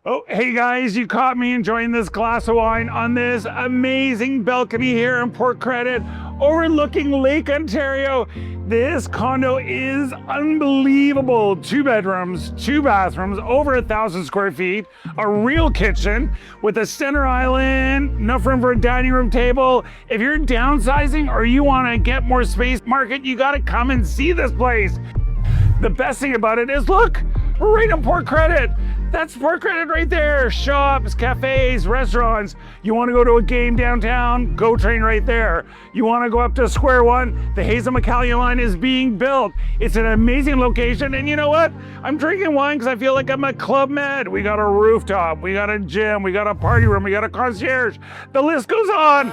Oh, hey guys, you caught me enjoying this glass of wine on this amazing balcony here in Port Credit, overlooking Lake Ontario. This condo is unbelievable. 2 bedrooms, 2 bathrooms, over 1,000 square feet, a real kitchen with a center island, enough room for a dining room table. If you're downsizing or you want to get more space, market, you got to come and see this place. The best thing about it is, look, we're right in Port Credit. That's Port Credit right there. Shops, cafes, restaurants. You want to go to a game downtown? GO train right there. You want to go up to Square One? The Hazel-McCallion line is being built. It's an amazing location. And you know what? I'm drinking wine because I feel like I'm at Club Med. We got a rooftop. We got a gym. We got a party room. We got a concierge. The list goes on.